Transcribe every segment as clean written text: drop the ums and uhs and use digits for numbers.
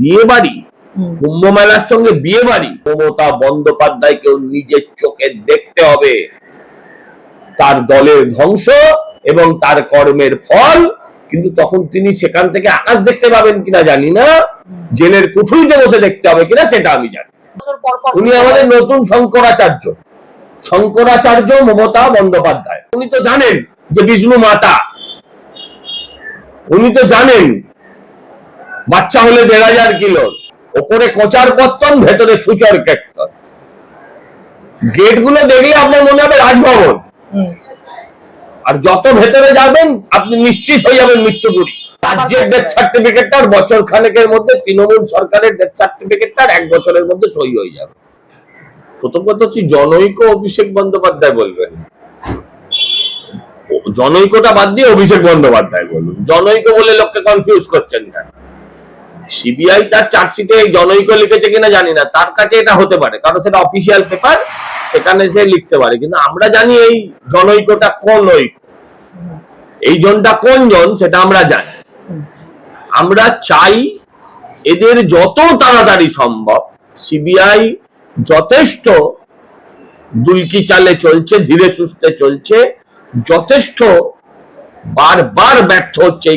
বিয়ে বাড়ি, কুম্ভ মেলার সঙ্গে বিয়ে বাড়ি। মমতা বন্দ্যোপাধ্যায়কেও নিজের চোখে দেখতে হবে তার দলের ধ্বংস এবং তার কর্মের ফল। কিন্তু তখন তিনি সেখান থেকে আকাশ দেখতে পাবেন কিনা জানি না, জেলের কুঠুরিতে বসে দেখতে হবে কিনা সেটা আমি জানি। উনি আমাদের নতুন শঙ্করাচার্য, শঙ্করাচার্য মমতা বন্দ্যোপাধ্যায়। উনি তো জানেন যে বিষ্ণু মাতা, উনি তো জানেন বাচ্চা হলে ১,৫০০ কিলো, ওপরে কোচার পত্তন, ভেতরে ফুচর কেতন। গেট গুলো দেখলে আপনার মনে হবে রাজভবন, আর যত ভেতরে যাবেন আপনি নিশ্চিত হয়ে যাবেন মৃত্যুপুরী। রাজ্যের ডেথ সার্টিফিকেটটা বছর খানেকের মধ্যে, তৃণমূল সরকারের ডেথ সার্টিফিকেটটা ১ বছরের মধ্যে সই হয়ে যাবে। প্রথম কথা হচ্ছে জনৈক অভিষেক বন্দ্যোপাধ্যায় বলবেন, জনৈকটা বাদ দিয়ে অভিষেক বন্দ্যোপাধ্যায় বলুন। জনৈক বলে লোককে কনফিউজ করছেন কেন? সিবিআই তার চার্জশিটে জনৈক লিখেছে কিনা জানি না, তার কাছে এটা হতে পারে কারণ সেটা অফিসিয়াল পেপার, সেখানে সে লিখতে পারে। কিন্তু আমরা জানি এই জনৈকটা কোন ঐক, এই জনটা কোন জন সেটা আমরা জানি। আমরা চাই এদের যত তাড়াতাড়ি সম্ভব, সিবিআই যথেষ্ট দুলকি চালে চলছে, ধীরে সুস্থে চলছে, যথেষ্ট বারবার ব্যর্থ হচ্ছে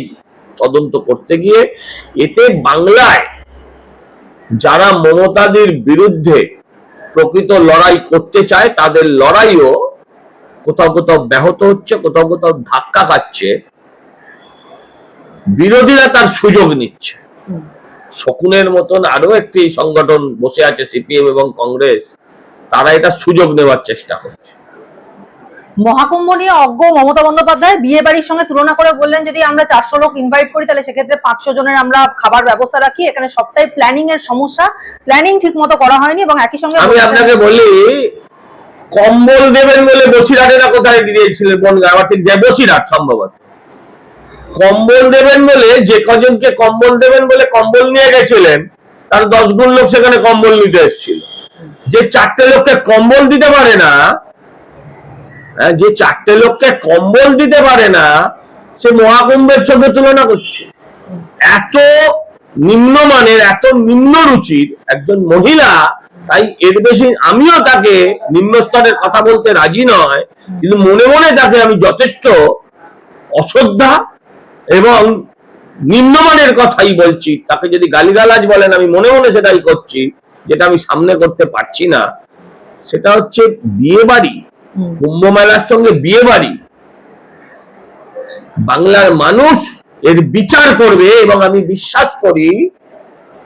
তদন্ত করতে গিয়ে। এতে বাংলায় যারা মমতাদের বিরুদ্ধে প্রকৃত লড়াই করতে চায় তাদের লড়াইও কোথাও কোথাও ব্যাহত হচ্ছে, কোথাও কোথাও ধাক্কা খাচ্ছে। বিরোধীরা তার সুযোগ নিচ্ছে। শকুনের মতন আরো একটি সংগঠন বসে আছে, সিপিএম এবং কংগ্রেস, তারা এটা সুযোগ নেওয়ার চেষ্টা করছে। মহাকুম্ভ নিয়ে অজ্ঞ মমতা বন্দ্যোপাধ্যায় বিয়ে বাড়ির সঙ্গে তুলনা করে বললেন, যদি আমরা ৪০০ লোক ইনভাইট করি তাহলে সেক্ষেত্রে ৫০০ জনের আমরা খাবার ব্যবস্থা রাখি। এখানে সবটাই প্ল্যানিং এর সমস্যা, প্ল্যানিং ঠিক মতো করা হয়নি। এবং একই সঙ্গে আমি আপনাকে বলি, কম্বল দেবেন বলে বসিরহাটে না কোথায় দিয়েছিলেন, আমার ঠিক যে বসিরহাট সম্ভবত, কম্বল দেবেন বলে যে কজনকে কম্বল দেবেন বলে কম্বল নিয়ে গেছিলেন, তার ১০ গুণ লোক সেখানে কম্বল নিতে এসেছিল। যে ৪টে লোককে কম্বল দিতে পারে না, যে ৪টে লোককে কম্বল দিতে পারে না, সে মহাকুম্ভের সঙ্গে তুলনা করছে। এত নিম্নমানের, এত নিম্ন রুচির একজন মহিলা, তাই এর বেশি আমিও তাকে নিম্ন স্তরের কথা বলতে রাজি নয়, কিন্তু মনে মনে তাকে আমি যথেষ্ট অশ্রদ্ধা এবং নিম্নমানের কথাই বলছি। তাকে যদি গালিগালাজ বলেন, আমি মনে মনে সেটাই করছি, যেটা আমি সামনে করতে পারছি না। সেটা হচ্ছে বিয়ে বাড়ি, কুম্ভ মেলার সঙ্গে বিয়ে বাড়ি। বাংলার মানুষ এর বিচার করবে এবং আমি বিশ্বাস করি,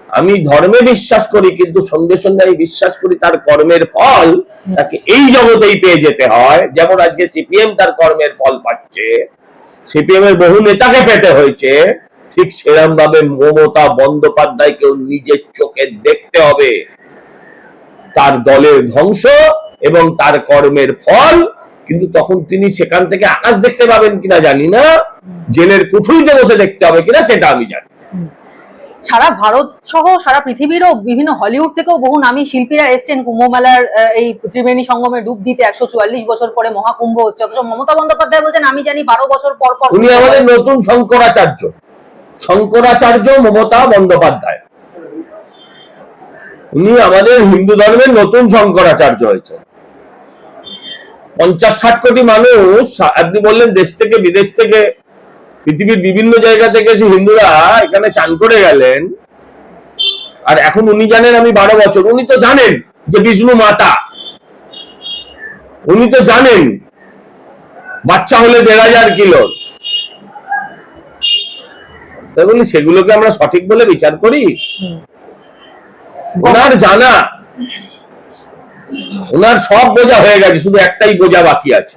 আমি ধর্মে বিশ্বাস করি, কিন্তু সঙ্গে সঙ্গে আমি বিশ্বাস করি তার কর্মের ফল তাকে এই জগতেই পেয়ে যেতে হয়। যেমন আজকে সিপিএম তার কর্মের ফল পাচ্ছে, সিপিএম এর বহু নেতাকে পেতে হয়েছে, ঠিক সেরকম ভাবে মমতা বন্দ্যোপাধ্যায়কেও নিজের চোখে দেখতে হবে তার দলের ধ্বংস এবং তার কর্মের ফল। কিন্তু তখন তিনি সেখান থেকে আকাশ দেখতে পাবেন কিনা জানি না, জেলের কুঠুরিতে বসে দেখতে হবে কিনা সেটা আমি জানি। সারা ভারত সহ সারা পৃথিবীরও বিভিন্ন হলিউড থেকেও বহু নামী শিল্পীরা এসেছেন কুম্ভ মেলার এই ত্রিবেণী সঙ্গমে ডুব দিতে। ১৪৪ বছর পরে মহাকুম্ভ হচ্ছে, অথচ মমতা বন্দ্যোপাধ্যায় বলছেন আমি জানি ১২ বছর পর পর। উনি আমাদের নতুন শঙ্করাচার্য, শঙ্করাচার্য মমতা বন্দ্যোপাধ্যায়। উনি আমাদের হিন্দু ধর্মের নতুন শঙ্করাচার্য হয়েছে। ৫০-৬০ কোটি মানুষ, আপনি বললেন দেশ থেকে বিদেশ থেকে, পৃথিবীর বিভিন্ন জায়গা থেকে এসে হিন্দুরা এখানে চান করে গেলেন। আর এখন উনি জানেন আমি ১২ বছর। উনি তো জানেন যে বিষ্ণু মাতা, উনি তো জানেন বাচ্চা হলে ১,৫০০ কিলো। তাই বলি সেগুলোকে আমরা সঠিক বলে বিচার করি? ওনার জানা, ওনার সব বোঝা হয়ে গেছে, শুধু একটাই বোঝা বাকি আছে।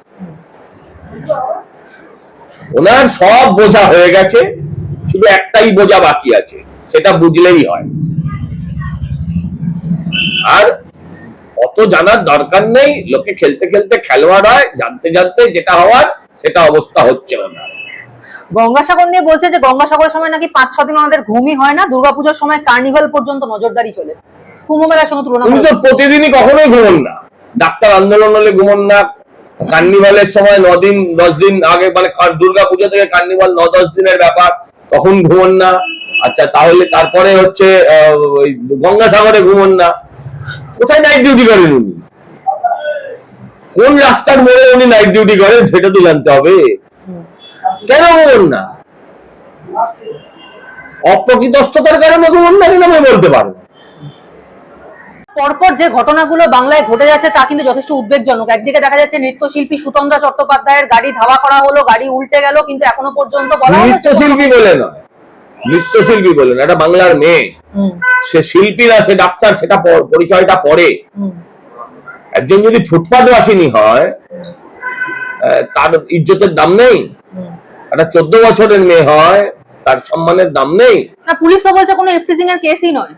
ওনার সব বোঝা হয়ে গেছে, শুধু একটাই বোঝা বাকি আছে, সেটা বুঝলেই হয়। আর অত জানার দরকার নেই, লোকে খেলতে খেলতে খেলোয়াড় হয়, জানতে জানতে যেটা হওয়ার সেটা অবস্থা হচ্ছে না। গঙ্গাসাগর নিয়ে বলছে যে গঙ্গাসাগরের সময় নাকি ৫-৬ দিন আমাদের ঘুমই হয় না, দুর্গাপূজার সময় কার্নিভাল পর্যন্ত নজরদারি চলে। কুম্ভ মেলার সঙ্গে তুলনা উনি তো প্রতিদিনই কখনোই ঘুমন না, ডাক্তার আন্দোলন হলে ঘুমন না, কার্নিভালের সময় 9 দিন 10 দিন আগে, মানে দুর্গা পুজো থেকে কার্নিভাল 9-10 দিনের ব্যাপার, তখন ঘুমন না। আচ্ছা, তাহলে তারপরে হচ্ছে ওই গঙ্গাসাগরে ঘুমন না, কোথায় নাইট ডিউটি করেন উনি? কোন রাস্তার মোড়ে উনি নাইট ডিউটি করেন সেটা তো জানতে হবে। কেন ঘুমন না? অপ্রকৃতস্থতার কারণে ঘুমন না কিনা আমি বলতে পারবো। পরপর যে ঘটনাগুলো বাংলায় ঘটে যাচ্ছে তা কিন্তু যথেষ্ট উদ্বেগজনক। একদিকে দেখা যাচ্ছে নৃত্যশিল্পী সুতন্দ্রা চট্টোপাধ্যায়ের গাড়ি ধাওয়া করা হলো, গাড়ি উল্টে গেল, কিন্তু এখনো পর্যন্ত বলা হলো নৃত্যশিল্পী বলে নয়, নৃত্যশিল্পী বলে না, এটা বাংলার মেয়ে, সে শিল্পী না, সে ডাক্তার, সেটা পরিচয়টা পরে। একজন যদি ফুটপাতবাসিনী হয় তার ইজ্জতের দাম নেই? একটা 14 বছরের মেয়ে হয় তার সম্মানের দাম নেই? না, পুলিশ তো বলছে কোনো ইফটিজিং এর কেসই নয়,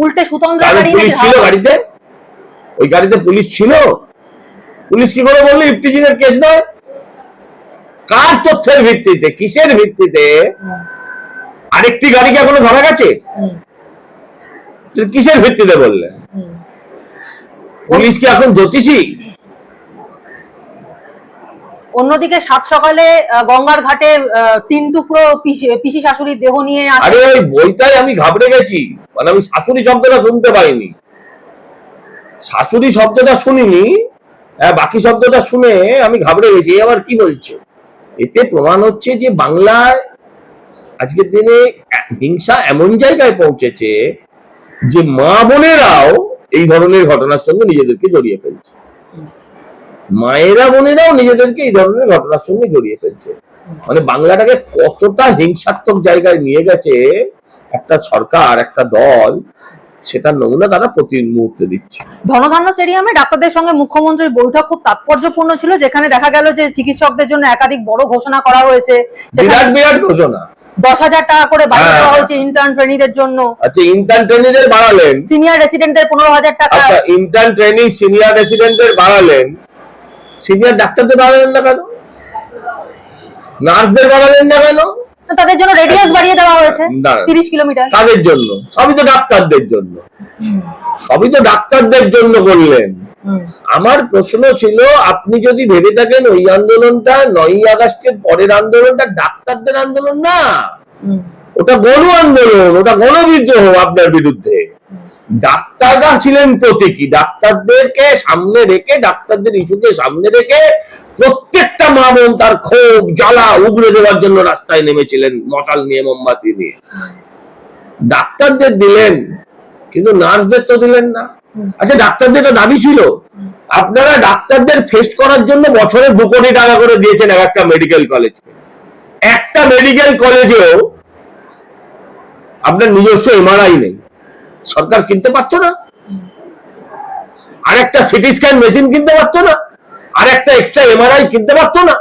উল্টে সুতন্দ্রা গাড়ি। পুলিশ ছিল গাড়িতে? ওই গাড়িতে পুলিশ ছিল? পুলিশ কি করে বললো ইফটিজিং এর কেস নয়? কার তথ্যের ভিত্তিতে, কিসের ভিত্তিতে? আরেকটি গাড়িকে এখনো ধরা গেছে? কিসের ভিত্তিতে বললেন? পুলিশ কি এখন জ্যোতিষী? অন্যদিকে সাত সকালে গঙ্গার ঘাটে 3 টুকরো পিসি শাশুড়ির দেহ নিয়ে আসে। আরে ওই বইটাই আমি ঘাবড়ে গেছি, মানে আমি শাশুড়ি শব্দটা শুনতে পাইনি, শাশুড়ি শব্দটা শুনিনি, বাকি শব্দটা শুনে আমি ঘাবড়ে গেছি। আবার কি বলছে? এতে প্রমাণ হচ্ছে যে বাংলায় আজকের দিনে হিংসা এমন জায়গায় পৌঁছেছে যে মা বোনেরাও এই ধরনের ঘটনার সঙ্গে নিজেদেরকে জড়িয়ে ফেলছে, মায়েরা বোনেরাও নিজেদেরকে এই ধরনের ঘটনার সঙ্গে জড়িয়ে ফেলছে। মানে বাংলাটাকে কতটা হিংসাত্মক জায়গায় নিয়ে গেছে একটা সরকার, একটা দল, সেটা নমুনা তারা প্রতি মুহূর্তে দিচ্ছে। ধনধান্য স্টেডিয়ামে ডাক্তারদের সঙ্গে মুখ্যমন্ত্রীর বৈঠক খুব তাৎপর্যপূর্ণ ছিল, যেখানে দেখা গেল যে চিকিৎসকদের জন্য একাধিক বড় ঘোষণা করা হয়েছে। বিরাট বিরাট ঘোষণা। 10,000 টাকা করে বাড়িয়ে দেওয়া হয়েছে ইন্টার্ন ট্রেনিদের জন্য। আচ্ছা, ইন্টার্ন ট্রেনিদের বাড়ালেন। সিনিয়র রেসিডেন্টদের 15,000 টাকা। আচ্ছা, ইন্টার্ন ট্রেনি সিনিয়র রেসিডেন্টদের বাড়ালেন, সিনিয়র ডাক্তারদের বাড়ালেন না কেন? নার্সদের বাড়ালেন না কেন? তাদের জন্য রেডিয়াস বাড়িয়ে দেওয়া হয়েছে 30 কিলোমিটার। তাদের জন্য? সবই তো ডাক্তারদের জন্য, সবই তো ডাক্তারদের জন্য করলেন। আমার প্রশ্ন ছিল, আপনি যদি ভেবে থাকেন ওই আন্দোলনটা 9ই আগস্টের পরের আন্দোলনটা ডাক্তারদের আন্দোলন না, ওটা গণ আন্দোলন, ওটা গণবিদ্রোহ আপনার বিরুদ্ধে। ডাক্তাররা ছিলেন প্রতীকী, ডাক্তারদেরকে সামনে রেখে, ডাক্তারদের ইস্যুকে সামনে রেখে প্রত্যেকটা মা বোন তার ক্ষোভ জ্বালা উগড়ে দেওয়ার জন্য রাস্তায় নেমেছিলেন, মশাল নিয়ে, মোমবাতি নিয়ে। ডাক্তারদের দিলেন, কিন্তু নার্সদের তো দিলেন না। আচ্ছা, ডাক্তারদের তো দাবি ছিল, আপনারা ডাক্তারদের ফেস্ট করার জন্য বছরে 2 কোটি টাকা করে দিয়েছেন একটা মেডিকেল কলেজকে। একটা মেডিকেল কলেজেও আপনার নিজস্ব এমআরআই নেই, সরকার কিনতে পারতো না? আর একটা সিটি স্ক্যান মেশিন কিনতে পারতো না? আর একটা এক্সট্রা এমআরআই কিনতে পারতো না?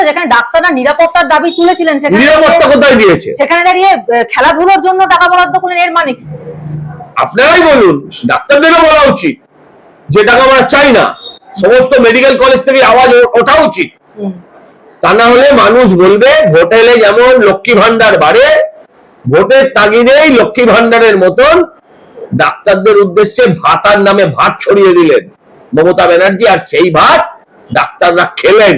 যেখানে ডাক্তাররা নিরাপত্তার দাবি তুলেছিলেন, সেখানে নিরাপত্তা কোথায় দিয়েছে? সেখানে দাঁড়িয়ে খেলাধুলার জন্য টাকা বরাদ্দ করলেন, এর মানে কি? আপনারাই বলুন, ডাক্তারদেরও বলা উচিত যে টাকা আমরা চাই না, সমস্ত মেডিকেল কলেজ থেকে আওয়াজ ওঠা উচিত। তা না হলে মানুষ বলবে ভোট এলে যেমন লক্ষ্মী ভান্ডার বাড়ে, ভোটের তাগিদেই লক্ষ্মী ভান্ডারের মতন ডাক্তারদের উদ্দেশ্যে ভাতার নামে ভাত ছড়িয়ে দিলেন মমতা ব্যানার্জি, আর সেই ভাত ডাক্তাররা খেলেন।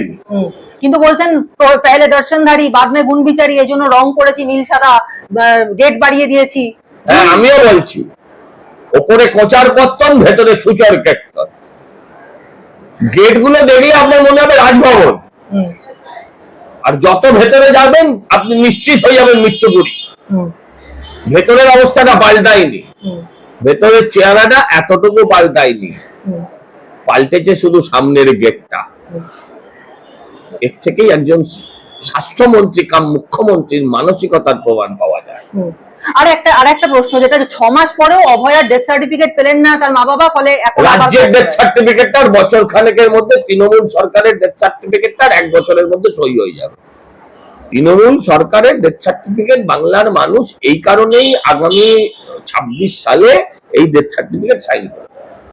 কিন্তু বলছেন পহলে দর্শনধারী বাদ মে গুণ বিচারি, এই জন্য রং করেছি নীল সাদা, গেট বাড়িয়ে দিয়েছি। হ্যাঁ, আমিও বলছি, ওপরে কোচার পত্তন, ভেতরে সুচর কেতন। গেট গুলো দেখলে আপনার মনে হবে রাজভবন, আর যত ভেতরে যাবেন আপনি নিশ্চিত হয়ে যাবেন মৃত্যুপুরী। ভেতরের অবস্থাটা পাল্টায়নি, ভেতরের চেহারাটা এতটুকু পাল্টায়নি, পাল্টেছে শুধু সামনের গেটটা। এর থেকেই একজন স্বাস্থ্যমন্ত্রী কাম মুখ্যমন্ত্রীর মানসিকতার প্রমাণ পাওয়া যায়। আর একটা প্রশ্ন, যেটা 6 মাস পরেও অভয়ার ডেথ সার্টিফিকেট পেলেন না তার মা বাবা, ফলে রাজ্যের ডেথ সার্টিফিকেটটার বছর খানেকের মধ্যে, তৃণমূল সরকারের ডেথ সার্টিফিকেটটার 1 বছরের মধ্যে সই হয়ে যাবে। তৃণমূল সরকারের ডেথ সার্টিফিকেট বাংলার মানুষ এই কারণেই আগামী 26 সালে এই ডেথ সার্টিফিকেট সাইন করবে।